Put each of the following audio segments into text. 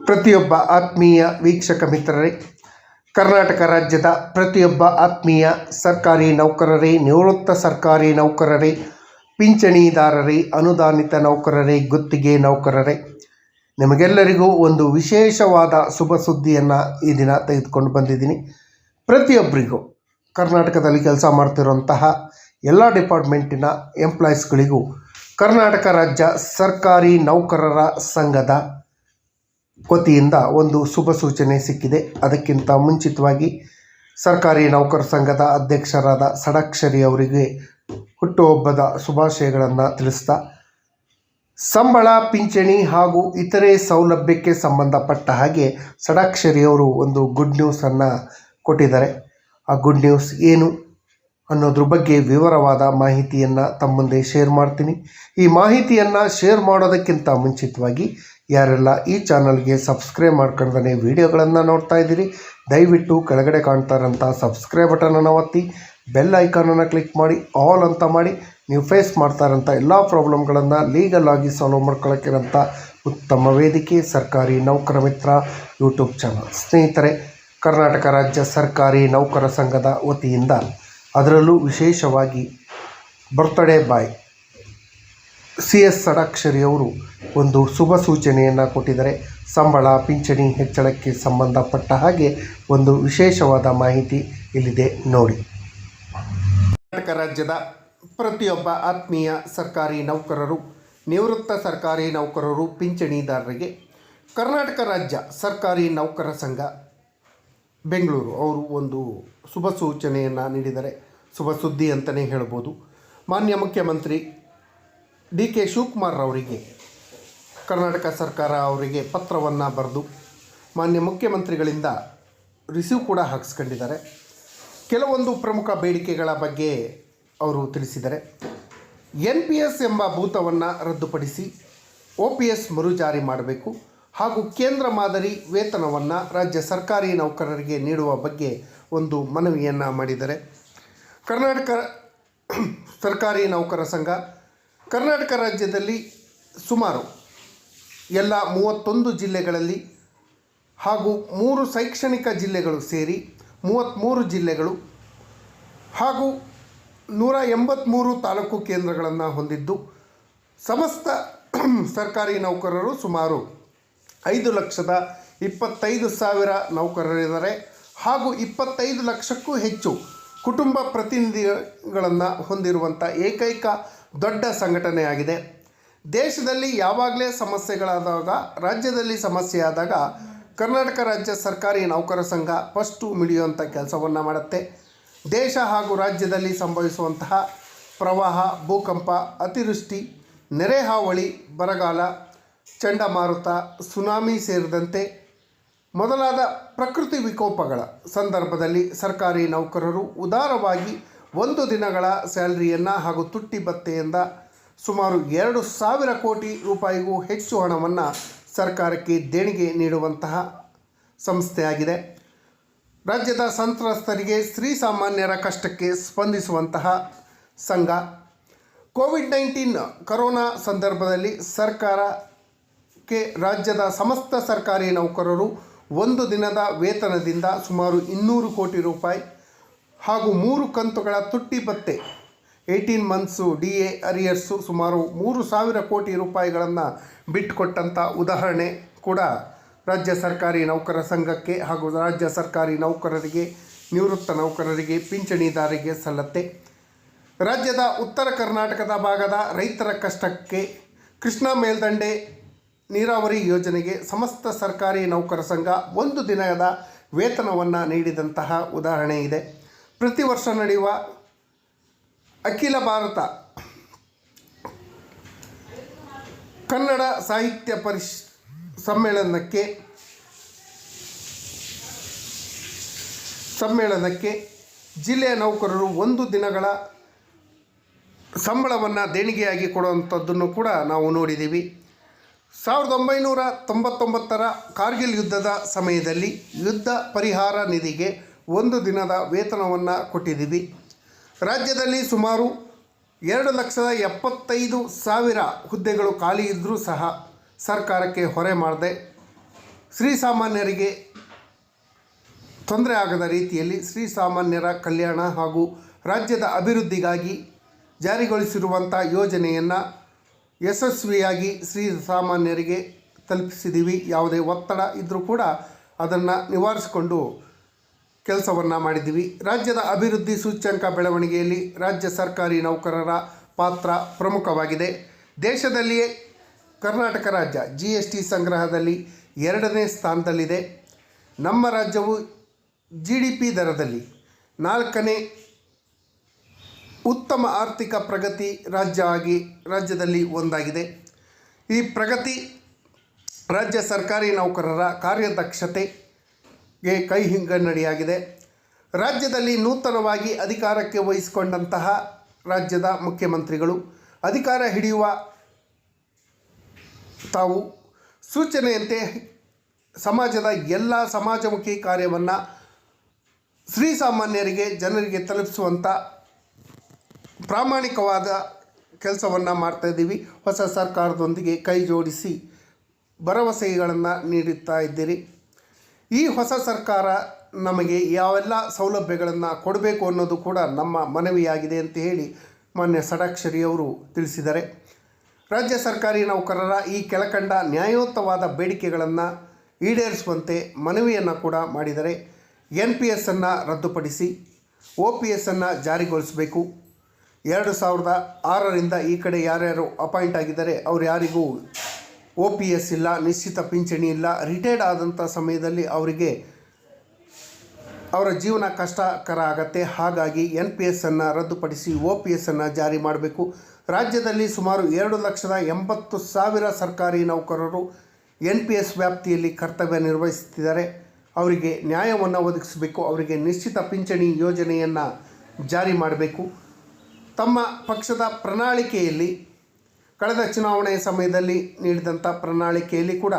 ಪ್ರತಿಯೊಬ್ಬ ಆತ್ಮೀಯ ವೀಕ್ಷಕ ಮಿತ್ರರೇ, ಕರ್ನಾಟಕ ರಾಜ್ಯದ ಪ್ರತಿಯೊಬ್ಬ ಆತ್ಮೀಯ ಸರ್ಕಾರಿ ನೌಕರರೇ, ನಿವೃತ್ತ ಸರ್ಕಾರಿ ನೌಕರರೇ, ಪಿಂಚಣಿದಾರರೇ, ಅನುದಾನಿತ ನೌಕರರೇ, ಗುತ್ತಿಗೆ ನೌಕರರೇ, ನಿಮಗೆಲ್ಲರಿಗೂ ಒಂದು ವಿಶೇಷವಾದ ಶುಭ ಸುದ್ದಿಯನ್ನು ಈ ದಿನ ತೆಗೆದುಕೊಂಡು ಬಂದಿದ್ದೀನಿ. ಪ್ರತಿಯೊಬ್ಬರಿಗೂ ಕರ್ನಾಟಕದಲ್ಲಿ ಕೆಲಸ ಮಾಡ್ತಿರುವಂತಹ ಎಲ್ಲ ಡಿಪಾರ್ಟ್ಮೆಂಟಿನ ಎಂಪ್ಲಾಯೀಸ್ಗಳಿಗೂ ಕರ್ನಾಟಕ ರಾಜ್ಯ ಸರ್ಕಾರಿ ನೌಕರರ ಸಂಘದ ವತಿಯಿಂದ ಒಂದು ಶುಭ ಸೂಚನೆ ಸಿಕ್ಕಿದೆ. ಅದಕ್ಕಿಂತ ಮುಂಚಿತವಾಗಿ ಸರ್ಕಾರಿ ನೌಕರ ಸಂಘದ ಅಧ್ಯಕ್ಷರಾದ ಷಡಾಕ್ಷರಿ ಅವರಿಗೆ ಹುಟ್ಟುಹಬ್ಬದ ಶುಭಾಶಯಗಳನ್ನು ತಿಳಿಸ್ತಾ, ಸಂಬಳ, ಪಿಂಚಣಿ ಹಾಗೂ ಇತರೆ ಸೌಲಭ್ಯಕ್ಕೆ ಸಂಬಂಧಪಟ್ಟ ಹಾಗೆ ಷಡಾಕ್ಷರಿಯವರು ಒಂದು ಗುಡ್ ನ್ಯೂಸನ್ನು ಕೊಟ್ಟಿದ್ದಾರೆ. ಆ ಗುಡ್ ನ್ಯೂಸ್ ಏನು ಅನ್ನೋದ್ರ ಬಗ್ಗೆ ವಿವರವಾದ ಮಾಹಿತಿಯನ್ನು ತಮ್ಮ ಮುಂದೆ ಶೇರ್ ಮಾಡ್ತೀನಿ. ಈ ಮಾಹಿತಿಯನ್ನು ಶೇರ್ ಮಾಡೋದಕ್ಕಿಂತ ಮುಂಚಿತವಾಗಿ ಯಾರೆಲ್ಲ ಈ ಚಾನಲ್ಗೆ ಸಬ್ಸ್ಕ್ರೈಬ್ ಮಾಡ್ಕೊಂಡ್ರೆ ವಿಡಿಯೋಗಳನ್ನು ನೋಡ್ತಾ ಇದ್ದೀರಿ, ದಯವಿಟ್ಟು ಕೆಳಗಡೆ ಕಾಣ್ತಾ ಇರೋಂಥ ಸಬ್ಸ್ಕ್ರೈಬ್ ಬಟನನ್ನು ಒತ್ತಿ, ಬೆಲ್ ಐಕಾನನ್ನು ಕ್ಲಿಕ್ ಮಾಡಿ, ಆಲ್ ಅಂತ ಮಾಡಿ. ನೀವು ಫೇಸ್ ಮಾಡ್ತಾ ಇರೋಂಥ ಎಲ್ಲ ಪ್ರಾಬ್ಲಮ್ಗಳನ್ನು ಲೀಗಲ್ ಆಗಿ ಸಾಲ್ವ್ ಮಾಡ್ಕೊಳ್ಳೋಕ್ಕಿರೋಂಥ ಉತ್ತಮ ವೇದಿಕೆ ಸರ್ಕಾರಿ ನೌಕರ ಮಿತ್ರ ಯೂಟ್ಯೂಬ್ ಚಾನಲ್. ಸ್ನೇಹಿತರೆ, ಕರ್ನಾಟಕ ರಾಜ್ಯ ಸರ್ಕಾರಿ ನೌಕರ ಸಂಘದ ವತಿಯಿಂದ ಅದರಲ್ಲೂ ವಿಶೇಷವಾಗಿ ಬರ್ತ್ಡೇ ಬಾಯ್ CS ಷಡಾಕ್ಷರಿಯವರು ಒಂದು ಶುಭ ಸೂಚನೆಯನ್ನು ಕೊಟ್ಟಿದ್ದಾರೆ. ಸಂಬಳ, ಪಿಂಚಣಿ ಹೆಚ್ಚಳಕ್ಕೆ ಸಂಬಂಧಪಟ್ಟ ಹಾಗೆ ಒಂದು ವಿಶೇಷವಾದ ಮಾಹಿತಿ ಇಲ್ಲಿದೆ ನೋಡಿ. ಕರ್ನಾಟಕ ರಾಜ್ಯದ ಪ್ರತಿಯೊಬ್ಬ ಆತ್ಮೀಯ ಸರ್ಕಾರಿ ನೌಕರರು, ನಿವೃತ್ತ ಸರ್ಕಾರಿ ನೌಕರರು, ಪಿಂಚಣಿದಾರರಿಗೆ ಕರ್ನಾಟಕ ರಾಜ್ಯ ಸರ್ಕಾರಿ ನೌಕರ ಸಂಘ ಬೆಂಗಳೂರು ಅವರು ಒಂದು ಶುಭ ಸೂಚನೆಯನ್ನು ನೀಡಿದ್ದಾರೆ. ಶುಭ ಸುದ್ದಿ ಅಂತಲೇ ಹೇಳ್ಬೋದು. ಮಾನ್ಯ ಮುಖ್ಯಮಂತ್ರಿ DK ಶಿವಕುಮಾರ್ ಅವರಿಗೆ ಕರ್ನಾಟಕ ಸರ್ಕಾರ ಅವರಿಗೆ ಪತ್ರವನ್ನು ಬರೆದು ಮಾನ್ಯ ಮುಖ್ಯಮಂತ್ರಿಗಳಿಂದ ರಿಸೀವ್ ಕೂಡ ಹಾಕಿಸ್ಕೊಂಡಿದ್ದಾರೆ. ಕೆಲವೊಂದು ಪ್ರಮುಖ ಬೇಡಿಕೆಗಳ ಬಗ್ಗೆ ಅವರು ತಿಳಿಸಿದ್ದಾರೆ. NPS ಎಂಬ ಭೂತವನ್ನು ರದ್ದುಪಡಿಸಿ OPS ಮರುಜಾರಿ ಮಾಡಬೇಕು ಹಾಗೂ ಕೇಂದ್ರ ಮಾದರಿ ವೇತನವನ್ನು ರಾಜ್ಯ ಸರ್ಕಾರಿ ನೌಕರರಿಗೆ ನೀಡುವ ಬಗ್ಗೆ ಒಂದು ಮನವಿಯನ್ನು ಮಾಡಿದ್ದಾರೆ. ಕರ್ನಾಟಕ ಸರ್ಕಾರಿ ನೌಕರ ಸಂಘ ಕರ್ನಾಟಕ ರಾಜ್ಯದಲ್ಲಿ ಸುಮಾರು ಎಲ್ಲ 31 ಜಿಲ್ಲೆಗಳಲ್ಲಿ ಹಾಗೂ 3 ಶೈಕ್ಷಣಿಕ ಜಿಲ್ಲೆಗಳು ಸೇರಿ 33 ಜಿಲ್ಲೆಗಳು ಹಾಗೂ 183 ತಾಲೂಕು ಕೇಂದ್ರಗಳನ್ನು ಹೊಂದಿದ್ದು ಸಮಸ್ತ ಸರ್ಕಾರಿ ನೌಕರರು ಸುಮಾರು 5,25,000 ನೌಕರರಿದ್ದಾರೆ ಹಾಗೂ 25 ಲಕ್ಷಕ್ಕೂ ಹೆಚ್ಚು ಕುಟುಂಬ ಪ್ರತಿನಿಧಿಗಳನ್ನು ಹೊಂದಿರುವಂಥ ಏಕೈಕ ದೊಡ್ಡ ಸಂಘಟನೆಯಾಗಿದೆ. ದೇಶದಲ್ಲಿ ಯಾವಾಗಲೇ ಸಮಸ್ಯೆಗಳಾದಾಗ, ರಾಜ್ಯದಲ್ಲಿ ಸಮಸ್ಯೆ ಆದಾಗ ಕರ್ನಾಟಕ ರಾಜ್ಯ ಸರ್ಕಾರಿ ನೌಕರ ಸಂಘ ಫಸ್ಟು ಮಿಡಿಯುವಂಥ ಕೆಲಸವನ್ನು ಮಾಡುತ್ತೆ. ದೇಶ ಹಾಗೂ ರಾಜ್ಯದಲ್ಲಿ ಸಂಭವಿಸುವಂತಹ ಪ್ರವಾಹ, ಭೂಕಂಪ, ಅತಿವೃಷ್ಟಿ, ನೆರೆ ಹಾವಳಿ, ಬರಗಾಲ, ಚಂಡಮಾರುತ, ಸುನಾಮಿ ಸೇರಿದಂತೆ ಮೊದಲಾದ ಪ್ರಕೃತಿ ವಿಕೋಪಗಳ ಸಂದರ್ಭದಲ್ಲಿ ಸರ್ಕಾರಿ ನೌಕರರು ಉದಾರವಾಗಿ 1 ದಿನಗಳ ಸ್ಯಾಲರಿಯನ್ನು ಹಾಗೂ ತುಟ್ಟಿ ಭತ್ಯೆಯಿಂದ ಸುಮಾರು 2,000 ಕೋಟಿ ರೂಪಾಯಿಗೂ ಹೆಚ್ಚು ಹಣವನ್ನು ಸರ್ಕಾರಕ್ಕೆ ದೇಣಿಗೆ ನೀಡುವಂತಹ ಸಂಸ್ಥೆಯಾಗಿದೆ. ರಾಜ್ಯದ ಸಂತ್ರಸ್ತರಿಗೆ, ಶ್ರೀಸಾಮಾನ್ಯರ ಕಷ್ಟಕ್ಕೆ ಸ್ಪಂದಿಸುವಂತಹ ಸಂಘ. ಕೋವಿಡ್-19 ಕೊರೋನಾ ಸಂದರ್ಭದಲ್ಲಿ ಸರ್ಕಾರಕ್ಕೆ ರಾಜ್ಯದ ಸಮಸ್ತ ಸರ್ಕಾರಿ ನೌಕರರು 1 ದಿನದ ವೇತನದಿಂದ ಸುಮಾರು 200 ಕೋಟಿ ರೂಪಾಯಿ ಹಾಗೂ 3 ಕಂತುಗಳ ತುಟ್ಟಿ ಭತ್ಯೆ 18 ಮಂತ್ಸು DA ಅರಿಯರ್ಸು ಸುಮಾರು 3,000 ಕೋಟಿ ರೂಪಾಯಿಗಳನ್ನು ಬಿಟ್ಟುಕೊಟ್ಟಂಥ ಉದಾಹರಣೆ ಕೂಡ ರಾಜ್ಯ ಸರ್ಕಾರಿ ನೌಕರ ಸಂಘಕ್ಕೆ ಹಾಗೂ ರಾಜ್ಯ ಸರ್ಕಾರಿ ನೌಕರರಿಗೆ, ನಿವೃತ್ತ ನೌಕರರಿಗೆ, ಪಿಂಚಣಿದಾರರಿಗೆ ಸಲ್ಲತ್ತೆ. ರಾಜ್ಯದ ಉತ್ತರ ಕರ್ನಾಟಕದ ಭಾಗದ ರೈತರ ಕಷ್ಟಕ್ಕೆ ಕೃಷ್ಣಾ ಮೇಲ್ದಂಡೆ ನೀರಾವರಿ ಯೋಜನೆಗೆ ಸಮಸ್ತ ಸರ್ಕಾರಿ ನೌಕರ ಸಂಘ 1 ದಿನದ ವೇತನವನ್ನು ನೀಡಿದಂತಹ ಉದಾಹರಣೆ ಇದೆ. ಪ್ರತಿ ವರ್ಷ ನಡೆಯುವ ಅಖಿಲ ಭಾರತ ಕನ್ನಡ ಸಾಹಿತ್ಯ ಸಮ್ಮೇಳನಕ್ಕೆ ಜಿಲ್ಲೆಯ ನೌಕರರು 1 ದಿನಗಳ ಸಂಬಳವನ್ನು ದೇಣಿಗೆಯಾಗಿ ಕೊಡುವಂಥದ್ದನ್ನು ಕೂಡ ನಾವು ನೋಡಿದ್ದೀವಿ. 1999ರ ಕಾರ್ಗಿಲ್ ಯುದ್ಧದ ಸಮಯದಲ್ಲಿ ಯುದ್ಧ ಪರಿಹಾರ ನಿಧಿಗೆ 1 ದಿನದ ವೇತನವನ್ನು ಕೊಟ್ಟಿದ್ದೀವಿ. ರಾಜ್ಯದಲ್ಲಿ ಸುಮಾರು 2,75,000 ಹುದ್ದೆಗಳು ಖಾಲಿ ಇದ್ದರೂ ಸಹ ಸರ್ಕಾರಕ್ಕೆ ಹೊರೆ ಮಾಡದೆ ಶ್ರೀಸಾಮಾನ್ಯರಿಗೆ ತೊಂದರೆ ಆಗದ ರೀತಿಯಲ್ಲಿ ಶ್ರೀಸಾಮಾನ್ಯರ ಕಲ್ಯಾಣ ಹಾಗೂ ರಾಜ್ಯದ ಅಭಿವೃದ್ಧಿಗಾಗಿ ಜಾರಿಗೊಳಿಸಿರುವಂಥ ಯೋಜನೆಯನ್ನು ಯಶಸ್ವಿಯಾಗಿ ಶ್ರೀಸಾಮಾನ್ಯರಿಗೆ ತಲುಪಿಸಿದ್ದೀವಿ. ಯಾವುದೇ ಒತ್ತಡ ಇದ್ದರೂ ಕೂಡ ಅದನ್ನು ನಿವಾರಿಸಿಕೊಂಡು ಕೆಲಸವನ್ನು ಮಾಡಿದ್ದೀವಿ. ರಾಜ್ಯದ ಅಭಿವೃದ್ಧಿ ಸೂಚ್ಯಂಕ ಬೆಳವಣಿಗೆಯಲ್ಲಿ ರಾಜ್ಯ ಸರ್ಕಾರಿ ನೌಕರರ ಪಾತ್ರ ಪ್ರಮುಖವಾಗಿದೆ. ದೇಶದಲ್ಲಿಯೇ ಕರ್ನಾಟಕ ರಾಜ್ಯ GST ಸಂಗ್ರಹದಲ್ಲಿ 2ನೇ ಸ್ಥಾನದಲ್ಲಿದೆ. ನಮ್ಮ ರಾಜ್ಯವು GDP ದರದಲ್ಲಿ 4ನೇ ಉತ್ತಮ ಆರ್ಥಿಕ ಪ್ರಗತಿ ರಾಜ್ಯದಲ್ಲಿ ಒಂದಾಗಿದೆ. ಈ ಪ್ರಗತಿ ರಾಜ್ಯ ಸರ್ಕಾರಿ ನೌಕರರ ಕಾರ್ಯದಕ್ಷತೆಗೆ ಕೈ ಹಿನ್ನಡೆಯಾಗಿದೆ. ರಾಜ್ಯದಲ್ಲಿ ನೂತನವಾಗಿ ಅಧಿಕಾರಕ್ಕೆ ವಹಿಸಿಕೊಂಡಂತಹ ರಾಜ್ಯದ ಮುಖ್ಯಮಂತ್ರಿಗಳು ಅಧಿಕಾರ ಹಿಡಿಯುವ ತಾವು ಸೂಚನೆಯಂತೆ ಸಮಾಜದ ಎಲ್ಲ ಸಮಾಜಮುಖಿ ಕಾರ್ಯವನ್ನು ಶ್ರೀಸಾಮಾನ್ಯರಿಗೆ ಜನರಿಗೆ ತಲುಪಿಸುವಂಥ ಪ್ರಾಮಾಣಿಕವಾದ ಕೆಲಸವನ್ನು ಮಾಡ್ತಾಯಿದ್ದೀವಿ. ಹೊಸ ಸರ್ಕಾರದೊಂದಿಗೆ ಕೈ ಜೋಡಿಸಿ ಭರವಸೆಗಳನ್ನು ನೀಡುತ್ತಾ ಇದ್ದೀರಿ. ಈ ಹೊಸ ಸರ್ಕಾರ ನಮಗೆ ಯಾವೆಲ್ಲ ಸೌಲಭ್ಯಗಳನ್ನು ಕೊಡಬೇಕು ಅನ್ನೋದು ಕೂಡ ನಮ್ಮ ಮನವಿಯಾಗಿದೆ ಅಂತ ಹೇಳಿ ಮಾನ್ಯ ಷಡಾಕ್ಷರಿಯವರು ತಿಳಿಸಿದ್ದಾರೆ. ರಾಜ್ಯ ಸರ್ಕಾರಿ ನೌಕರರ ಈ ಕೆಳಕಂಡ ನ್ಯಾಯೋತ್ತವಾದ ಬೇಡಿಕೆಗಳನ್ನು ಈಡೇರಿಸುವಂತೆ ಮನವಿಯನ್ನು ಕೂಡ ಮಾಡಿದ್ದಾರೆ. NPS ಅನ್ನು ರದ್ದುಪಡಿಸಿ OPS ಅನ್ನು ಜಾರಿಗೊಳಿಸಬೇಕು. 2006ರಿಂದ ಈ ಕಡೆ ಯಾರ್ಯಾರು ಅಪಾಯಿಂಟ್ ಆಗಿದ್ದಾರೆ ಅವ್ರು ಯಾರಿಗೂ OPS ಇಲ್ಲ, ನಿಶ್ಚಿತ ಪಿಂಚಣಿ ಇಲ್ಲ. ರಿಟೈರ್ಡ್ ಆದಂಥ ಸಮಯದಲ್ಲಿ ಅವರಿಗೆ ಅವರ ಜೀವನ ಕಷ್ಟಕರ ಆಗತ್ತೆ. ಹಾಗಾಗಿ NPS ಅನ್ನು ರದ್ದುಪಡಿಸಿ OPS ಅನ್ನು ಜಾರಿ ಮಾಡಬೇಕು. ರಾಜ್ಯದಲ್ಲಿ ಸುಮಾರು 2,80,000 ಸರ್ಕಾರಿ ನೌಕರರು NPS ವ್ಯಾಪ್ತಿಯಲ್ಲಿ ಕರ್ತವ್ಯ ನಿರ್ವಹಿಸುತ್ತಿದ್ದಾರೆ. ಅವರಿಗೆ ನ್ಯಾಯವನ್ನು ಒದಗಿಸಬೇಕು. ಅವರಿಗೆ ನಿಶ್ಚಿತ ಪಿಂಚಣಿ ಯೋಜನೆಯನ್ನು ಜಾರಿ ಮಾಡಬೇಕು. ತಮ್ಮ ಪಕ್ಷದ ಪ್ರಣಾಳಿಕೆಯಲ್ಲಿ ಕಳೆದ ಚುನಾವಣೆಯ ಸಮಯದಲ್ಲಿ ನೀಡಿದಂಥ ಪ್ರಣಾಳಿಕೆಯಲ್ಲಿ ಕೂಡ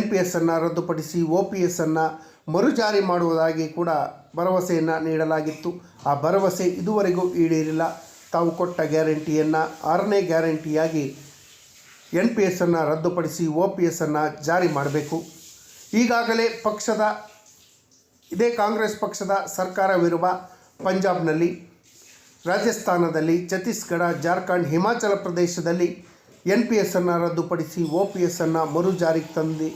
NPS ಅನ್ನು ರದ್ದುಪಡಿಸಿ OPS ಅನ್ನು ಮರುಜಾರಿ ಮಾಡುವುದಾಗಿ ಕೂಡ ಭರವಸೆಯನ್ನು ನೀಡಲಾಗಿತ್ತು. ಆ ಭರವಸೆ ಇದುವರೆಗೂ ಈಡೇರಿಲ್ಲ. ತಾವು ಕೊಟ್ಟ ಗ್ಯಾರಂಟಿಯನ್ನು 6ನೇ ಗ್ಯಾರಂಟಿಯಾಗಿ NPS ಅನ್ನು ರದ್ದುಪಡಿಸಿ OPS ಅನ್ನು ಜಾರಿ ಮಾಡಬೇಕು. ಈಗಾಗಲೇ ಇದೇ ಕಾಂಗ್ರೆಸ್ ಪಕ್ಷದ ಸರ್ಕಾರವಿರುವ ಪಂಜಾಬ್ನಲ್ಲಿ, ರಾಜಸ್ಥಾನದಲ್ಲಿ, ಛತ್ತೀಸ್ಗಢ, ಜಾರ್ಖಂಡ್, ಹಿಮಾಚಲ ಪ್ರದೇಶದಲ್ಲಿ NPS ಅನ್ನು ರದ್ದುಪಡಿಸಿ OPS ಅನ್ನು ಮರುಜಾರಿಗೆ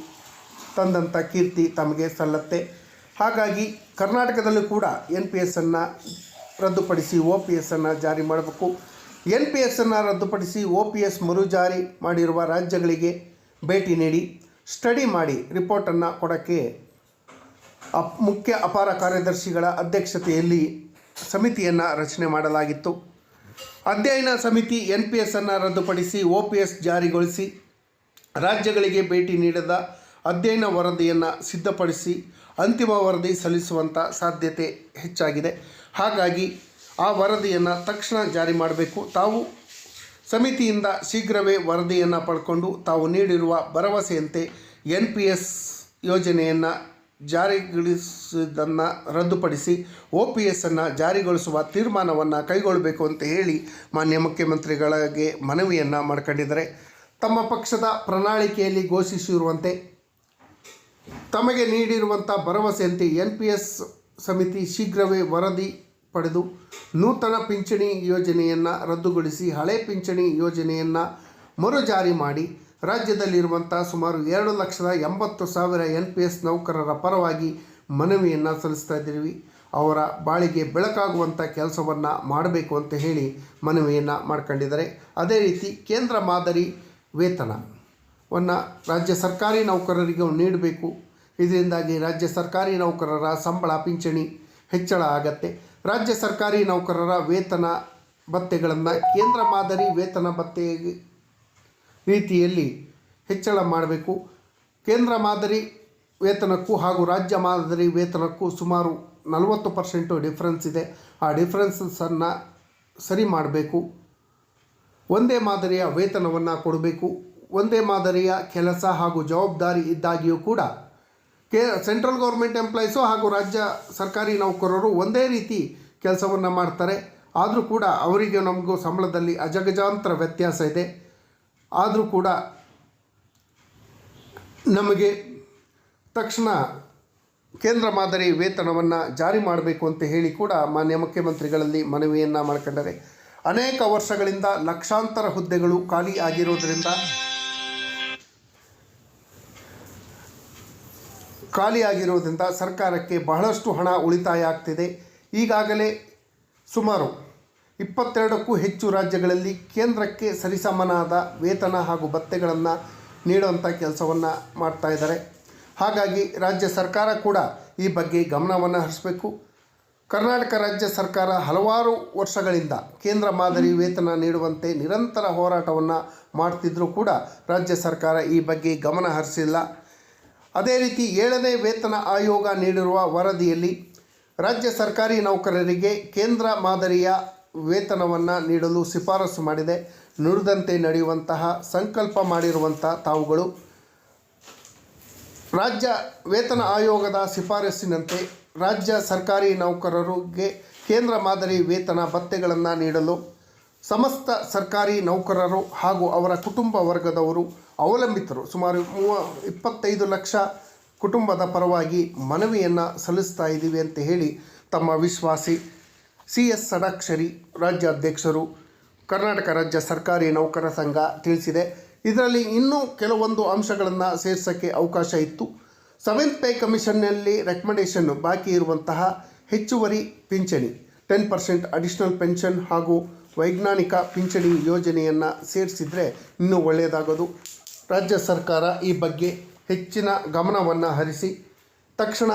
ತಂದಂಥ ಕೀರ್ತಿ ತಮಗೆ ಸಲ್ಲತ್ತೆ. ಹಾಗಾಗಿ ಕರ್ನಾಟಕದಲ್ಲೂ ಕೂಡ NPS ಅನ್ನು ರದ್ದುಪಡಿಸಿ OPS ಅನ್ನು ಜಾರಿ ಮಾಡಬೇಕು. NPS ಅನ್ನು ರದ್ದುಪಡಿಸಿ OPS ಮರುಜಾರಿ ಮಾಡಿರುವ ರಾಜ್ಯಗಳಿಗೆ ಭೇಟಿ ನೀಡಿ ಸ್ಟಡಿ ಮಾಡಿ ರಿಪೋರ್ಟನ್ನು ಕೊಡೋಕ್ಕೆ ಮುಖ್ಯ ಅಪಾರ ಕಾರ್ಯದರ್ಶಿಗಳ ಅಧ್ಯಕ್ಷತೆಯಲ್ಲಿ ಸಮಿತಿಯನ್ನು ರಚನೆ ಮಾಡಲಾಗಿತ್ತು. ಅಧ್ಯಯನ ಸಮಿತಿ NPS ಅನ್ನು ರದ್ದುಪಡಿಸಿ OPS ಜಾರಿಗೊಳಿಸಿ ರಾಜ್ಯಗಳಿಗೆ ಭೇಟಿ ನೀಡದ ಅಧ್ಯಯನ ವರದಿಯನ್ನು ಸಿದ್ಧಪಡಿಸಿ ಅಂತಿಮ ವರದಿ ಸಲ್ಲಿಸುವಂಥ ಸಾಧ್ಯತೆ ಹೆಚ್ಚಾಗಿದೆ. ಹಾಗಾಗಿ ಆ ವರದಿಯನ್ನು ತಕ್ಷಣ ಜಾರಿ ಮಾಡಬೇಕು. ತಾವು ಸಮಿತಿಯಿಂದ ಶೀಘ್ರವೇ ವರದಿಯನ್ನು ಪಡ್ಕೊಂಡು ತಾವು ನೀಡಿರುವ ಭರವಸೆಯಂತೆ NPS ಯೋಜನೆಯನ್ನು ಜಾರಿಗೊಳಿಸುವುದನ್ನು ರದ್ದುಪಡಿಸಿ OPS ಅನ್ನು ಜಾರಿಗೊಳಿಸುವ ತೀರ್ಮಾನವನ್ನು ಕೈಗೊಳ್ಳಬೇಕು ಅಂತ ಹೇಳಿ ಮಾನ್ಯ ಮುಖ್ಯಮಂತ್ರಿಗಳಿಗೆ ಮನವಿಯನ್ನು ಮಾಡ್ಕೊಂಡಿದ್ದಾರೆ. ತಮ್ಮ ಪಕ್ಷದ ಪ್ರಣಾಳಿಕೆಯಲ್ಲಿ ಘೋಷಿಸಿರುವಂತೆ ತಮಗೆ ನೀಡಿರುವಂಥ ಭರವಸೆಯಂತೆ NPS ಸಮಿತಿ ಶೀಘ್ರವೇ ವರದಿ ಪಡೆದು ನೂತನ ಪಿಂಚಣಿ ಯೋಜನೆಯನ್ನು ರದ್ದುಗೊಳಿಸಿ ಹಳೆ ಪಿಂಚಣಿ ಯೋಜನೆಯನ್ನು ಮರುಜಾರಿ ಮಾಡಿ ರಾಜ್ಯದಲ್ಲಿರುವಂಥ ಸುಮಾರು 2,80,000 NPS ನೌಕರರ ಪರವಾಗಿ ಮನವಿಯನ್ನು ಸಲ್ಲಿಸ್ತಾ ಇದ್ದೀವಿ. ಅವರ ಬಾಳಿಗೆ ಬೆಳಕಾಗುವಂಥ ಕೆಲಸವನ್ನು ಮಾಡಬೇಕು ಅಂತ ಹೇಳಿ ಮನವಿಯನ್ನು ಮಾಡ್ಕೊಂಡಿದ್ದಾರೆ. ಅದೇ ರೀತಿ ಕೇಂದ್ರ ಮಾದರಿ ವೇತನವನ್ನು ರಾಜ್ಯ ಸರ್ಕಾರಿ ನೌಕರರಿಗೆ ನೀಡಬೇಕು. ಇದರಿಂದಾಗಿ ರಾಜ್ಯ ಸರ್ಕಾರಿ ನೌಕರರ ಸಂಬಳ ಪಿಂಚಣಿ ಹೆಚ್ಚಳ ಆಗತ್ತೆ. ರಾಜ್ಯ ಸರ್ಕಾರಿ ನೌಕರರ ವೇತನ ಭತ್ಯೆಗಳನ್ನು ಕೇಂದ್ರ ಮಾದರಿ ವೇತನ ಭತ್ಯೆ ರೀತಿಯಲ್ಲಿ ಹೆಚ್ಚಳ ಮಾಡಬೇಕು. ಕೇಂದ್ರ ಮಾದರಿ ವೇತನಕ್ಕೂ ಹಾಗೂ ರಾಜ್ಯ ಮಾದರಿ ವೇತನಕ್ಕೂ ಸುಮಾರು 40% ಡಿಫ್ರೆನ್ಸ್ ಇದೆ. ಆ ಡಿಫ್ರೆನ್ಸನ್ನು ಸರಿ ಮಾಡಬೇಕು. ಒಂದೇ ಮಾದರಿಯ ವೇತನವನ್ನು ಕೊಡಬೇಕು. ಒಂದೇ ಮಾದರಿಯ ಕೆಲಸ ಹಾಗೂ ಜವಾಬ್ದಾರಿ ಇದ್ದಾಗಿಯೂ ಕೂಡ ಸೆಂಟ್ರಲ್ ಗೌರ್ಮೆಂಟ್ ಎಂಪ್ಲಾಯೀಸು ಹಾಗೂ ರಾಜ್ಯ ಸರ್ಕಾರಿ ನೌಕರರು ಒಂದೇ ರೀತಿ ಕೆಲಸವನ್ನು ಮಾಡ್ತಾರೆ. ಆದರೂ ಕೂಡ ಅವರಿಗೆ ನಮಗೂ ಸಂಬಳದಲ್ಲಿ ಅಜಗಜಾಂತರ ವ್ಯತ್ಯಾಸ ಇದೆ. ಆದರೂ ಕೂಡ ನಮಗೆ ತಕ್ಷಣ ಕೇಂದ್ರ ಮಾದರಿ ವೇತನವನ್ನು ಜಾರಿ ಮಾಡಬೇಕು ಅಂತ ಹೇಳಿ ಕೂಡ ಮಾನ್ಯ ಮುಖ್ಯಮಂತ್ರಿಗಳಲ್ಲಿ ಮನವಿಯನ್ನು ಮಾಡಿಕೊಂಡರೆ, ಅನೇಕ ವರ್ಷಗಳಿಂದ ಲಕ್ಷಾಂತರ ಹುದ್ದೆಗಳು ಖಾಲಿ ಆಗಿರೋದ್ರಿಂದ ಸರ್ಕಾರಕ್ಕೆ ಬಹಳಷ್ಟು ಹಣ ಉಳಿತಾಯ ಆಗ್ತಿದೆ. ಈಗಾಗಲೇ ಸುಮಾರು 22ಕ್ಕೂ ಹೆಚ್ಚು ರಾಜ್ಯಗಳಲ್ಲಿ ಕೇಂದ್ರಕ್ಕೆ ಸರಿಸಮನಾದ ವೇತನ ಹಾಗೂ ಭತ್ಯೆಗಳನ್ನು ನೀಡುವಂಥ ಕೆಲಸವನ್ನು ಮಾಡ್ತಾ ಇದ್ದಾರೆ. ಹಾಗಾಗಿ ರಾಜ್ಯ ಸರ್ಕಾರ ಕೂಡ ಈ ಬಗ್ಗೆ ಗಮನವನ್ನು ಹರಿಸಬೇಕು. ಕರ್ನಾಟಕ ರಾಜ್ಯ ಸರ್ಕಾರ ಹಲವಾರು ವರ್ಷಗಳಿಂದ ಕೇಂದ್ರ ಮಾದರಿ ವೇತನ ನೀಡುವಂತೆ ನಿರಂತರ ಹೋರಾಟವನ್ನು ಮಾಡ್ತಿದ್ದರೂ ಕೂಡ ರಾಜ್ಯ ಸರ್ಕಾರ ಈ ಬಗ್ಗೆ ಗಮನ ಹರಿಸಿಲ್ಲ. ಅದೇ ರೀತಿ 7ನೇ ವೇತನ ಆಯೋಗ ನೀಡಿರುವ ವರದಿಯಲ್ಲಿ ರಾಜ್ಯ ಸರ್ಕಾರಿ ನೌಕರರಿಗೆ ಕೇಂದ್ರ ಮಾದರಿಯ ವೇತನವನ್ನು ನೀಡಲು ಶಿಫಾರಸು ಮಾಡಿದೆ. ನುಡಿದಂತೆ ನಡೆಯುವಂತಹ ಸಂಕಲ್ಪ ಮಾಡಿರುವಂಥ ತಾವುಗಳು ರಾಜ್ಯ ವೇತನ ಆಯೋಗದ ಶಿಫಾರಸ್ಸಿನಂತೆ ರಾಜ್ಯ ಸರ್ಕಾರಿ ನೌಕರರಿಗೆ ಕೇಂದ್ರ ಮಾದರಿ ವೇತನ ಭತ್ಯೆಗಳನ್ನು ನೀಡಲು ಸಮಸ್ತ ಸರ್ಕಾರಿ ನೌಕರರು ಹಾಗೂ ಅವರ ಕುಟುಂಬ ವರ್ಗದವರು ಅವಲಂಬಿತರು ಸುಮಾರು 25 ಲಕ್ಷ ಕುಟುಂಬದ ಪರವಾಗಿ ಮನವಿಯನ್ನು ಸಲ್ಲಿಸ್ತಾ ಇದ್ದೀವಿ ಅಂತ ಹೇಳಿ ತಮ್ಮ ವಿಶ್ವಾಸಿ CS ಷಡಾಕ್ಷರಿ ರಾಜ್ಯಾಧ್ಯಕ್ಷರು ಕರ್ನಾಟಕ ರಾಜ್ಯ ಸರ್ಕಾರಿ ನೌಕರ ಸಂಘ ತಿಳಿಸಿದೆ. ಇದರಲ್ಲಿ ಇನ್ನೂ ಕೆಲವೊಂದು ಅಂಶಗಳನ್ನು ಸೇರಿಸೋಕ್ಕೆ ಅವಕಾಶ ಇತ್ತು. 7th ಪೇ ಕಮಿಷನ್ನಲ್ಲಿ ರೆಕಮೆಂಡೇಷನ್ ಬಾಕಿ ಇರುವಂತಹ ಹೆಚ್ಚುವರಿ ಪಿಂಚಣಿ 10% ಅಡಿಷನಲ್ ಪೆನ್ಷನ್ ಹಾಗೂ ವೈಜ್ಞಾನಿಕ ಪಿಂಚಣಿ ಯೋಜನೆಯನ್ನು ಸೇರಿಸಿದರೆ ಇನ್ನೂ ಒಳ್ಳೆಯದಾಗೋದು. ರಾಜ್ಯ ಸರ್ಕಾರ ಈ ಬಗ್ಗೆ ಹೆಚ್ಚಿನ ಗಮನವನ್ನು ಹರಿಸಿ ತಕ್ಷಣ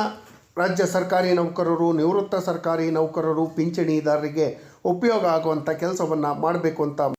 ರಾಜ್ಯ ಸರ್ಕಾರಿ ನೌಕರರು, ನಿವೃತ್ತ ಸರ್ಕಾರಿ ನೌಕರರು, ಪಿಂಚಣಿದಾರರಿಗೆ ಉಪಯೋಗ ಆಗುವಂಥ ಕೆಲಸವನ್ನು ಮಾಡಬೇಕು ಅಂತ